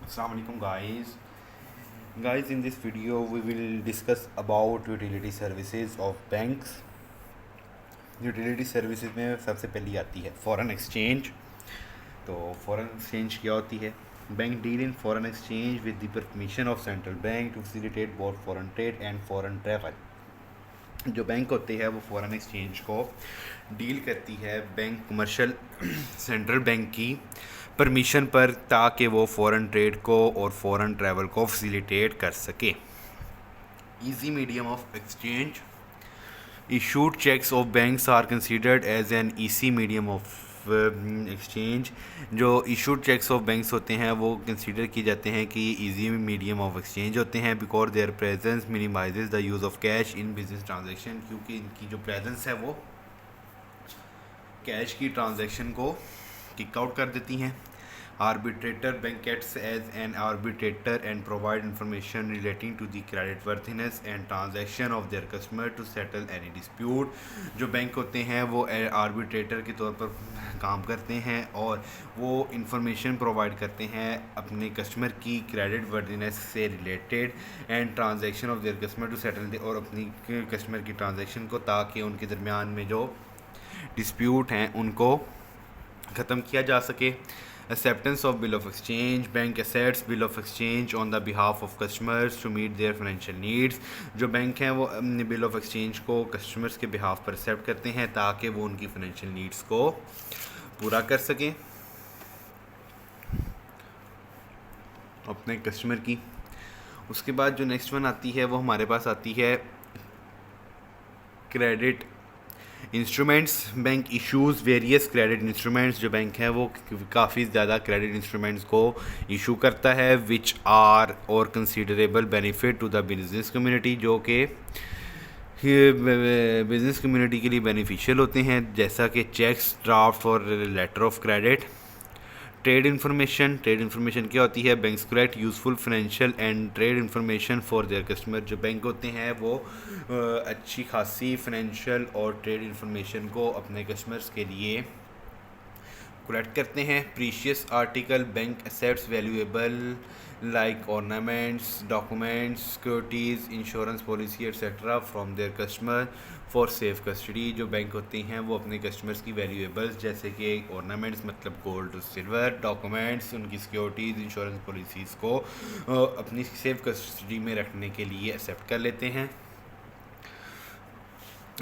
Assalamualaikum guys, in this video we will discuss about utility services of banks. Utility services में सबसे पहली आती है फॉरेन एक्सचेंज। तो फॉरेन एक्सचेंज क्या होती है? Bank deal in foreign exchange with the permission of central bank to facilitate both foreign trade and foreign travel. जो बैंक होती है वो फॉरेन एक्सचेंज को डील करती है बैंक कमर्शियल सेंट्रल बैंक की परमिशन पर, ताकि वो फॉरेन ट्रेड को और फॉरेन ट्रैवल को फैसिलिटेट कर सके। Easy medium of exchange. Issued checks of banks are considered as an easy medium of exchange। जो issued checks of banks होते हैं वो कंसिडर किए जाते हैं कि easy medium of exchange होते हैं, because their presence minimizes the use of cash in business transaction। क्योंकि इनकी जो presence है वो कैश की ट्रांजैक्शन को किक आउट कर देती हैं। Arbitrator bank acts as an arbitrator and provide information relating to the credit worthiness and transaction of their customer to settle any dispute। जो बैंक होते हैं वो आर्बिट्रेटर के तौर पर काम करते हैं और वो इंफॉर्मेशन प्रोवाइड करते हैं अपने कस्टमर की क्रेडिट वर्दीनेस से related and transaction of their customer to settle और अपनी कस्टमर की ट्रांजैक्शन को, ताकि उनके दरमियान में जो डिस्प्यूट हैं उनको ख़त्म किया जा सके। Acceptance of bill of exchange। Bank accepts bill of exchange on the behalf of customers to meet their financial needs। जो बैंक हैं वो अपने bill of exchange को कस्टमर्स के बिहाफ पर एक्सेप्ट करते हैं ताकि वो उनकी फाइनेंशियल नीड्स को पूरा कर सकें अपने कस्टमर की। उसके बाद जो नेक्स्ट वन आती है वो हमारे पास आती है credit instruments. Bank issues various credit instruments. जो बैंक है वो काफ़ी ज़्यादा क्रेडिट इंस्ट्रूमेंट्स को इशू करता है, विच आर और considerable benefit to the business community, जो कि बिज़नेस कम्युनिटी के लिए बेनिफिशियल होते हैं, जैसा कि चेक्स, ड्राफ्ट और letter of credit. Trade information क्या होती है? Banks collect useful financial and trade information for their customer. जो बैंक होते हैं वो अच्छी खासी फाइनेंशियल और ट्रेड इन्फॉर्मेशन को अपने कस्टमर्स के लिए कलेक्ट करते हैं। Precious article bank assets valuable like ornaments, documents, securities, insurance policy etcetera from there customer for safe custody. जो बैंक होती हैं वो अपने कस्टमर्स की वैल्यूएबल्स जैसे कि ऑर्नामेंट्स मतलब गोल्ड और सिल्वर, डॉक्यूमेंट्स उनकी सिक्योरिटीज़, इंश्योरेंस पॉलिसीज़ को अपनी सेफ कस्टडी में रखने के लिए एक्सेप्ट कर लेते हैं।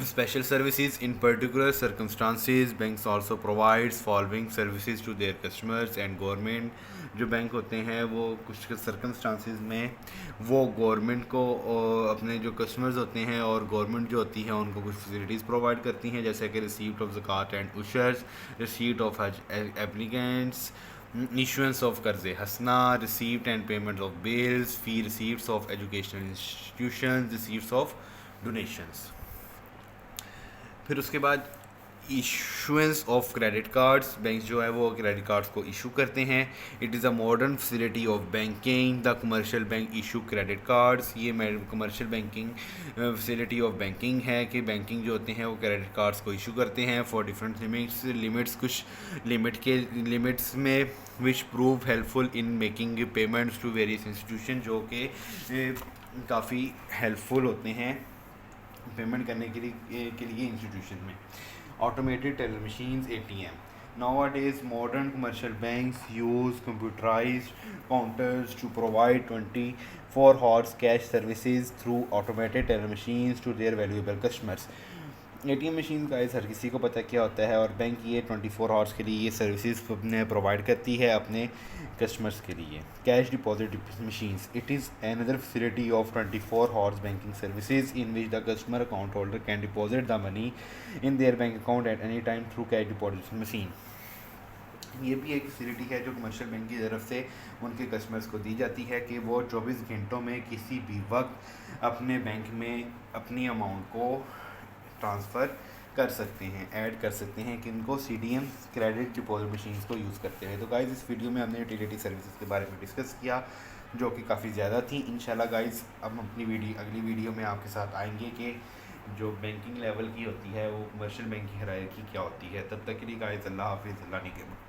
Special services in particular circumstances banks also provides following services to their customers and government। जो बैंक होते हैं वो कुछ सर्कमस्टांसिस में वो गवर्नमेंट को अपने जो कस्टमर्स होते हैं और गवर्नमेंट जो होती है उनको कुछ फैसिलिटीज़ प्रोवाइड करती हैं, जैसे कि रिसीप्ट ऑफ ज़कात एंड उशर्स, receipt of Hajj applicants, issuance of कर्ज़ हसना, receipt and payment of bills, fee receipts of educational institutions, receipts of donations. फिर उसके बाद issuance of credit cards. Bank जो है वो क्रेडिट कार्ड्स को इशू करते हैं। It is a modern facility of banking. The commercial bank issue credit cards. ये commercial banking facility of banking है कि बैंकिंग जो होते हैं वो क्रेडिट कार्ड्स को इशू करते हैं फॉर डिफरेंट लिमिट्स कुछ लिमिट्स में which prove helpful in making payments to various institution, जो कि काफ़ी हेल्पफुल होते हैं पेमेंट करने के लिए इंस्टीट्यूशन में। Automated teller machines ATM। Nowadays modern commercial banks use computerized counters to provide 24 hours cash services through automated teller machines to their valuable customers। ATM machine का हर किसी को पता क्या होता है और बैंक ये 24 आवर्स के लिए ये सर्विसेज प्रोवाइड करती है अपने कस्टमर्स के लिए। Cash deposit machines. It is another facility of 24 hours banking services in which the customer account holder can deposit the money in their bank account at any time through cash deposit machine. ये भी एक facility है जो commercial bank की तरफ से उनके customers को दी जाती है कि वो 24 घंटों में किसी भी वक्त अपने बैंक में अपनी अमाउंट को ट्रांसफ़र कर सकते हैं, ऐड कर सकते हैं कि इनको CDM क्रेडिट डिपॉजिट मशीन्स को यूज़ करते हैं। तो गाइज़ इस वीडियो में हमने यूटिलिटी सर्विसेज के बारे में डिस्कस किया जो कि काफ़ी ज़्यादा थी। इंशाल्लाह गाइज़ अब हम अपनी अगली वीडियो में आपके साथ आएंगे कि जो बैंकिंग लेवल की होती है वो कमर्शियल बैंक की हायरार्की क्या होती है। तब तक के लिए गाइज़ अल्लाह हाफिज़, अल्लाह निगहबान।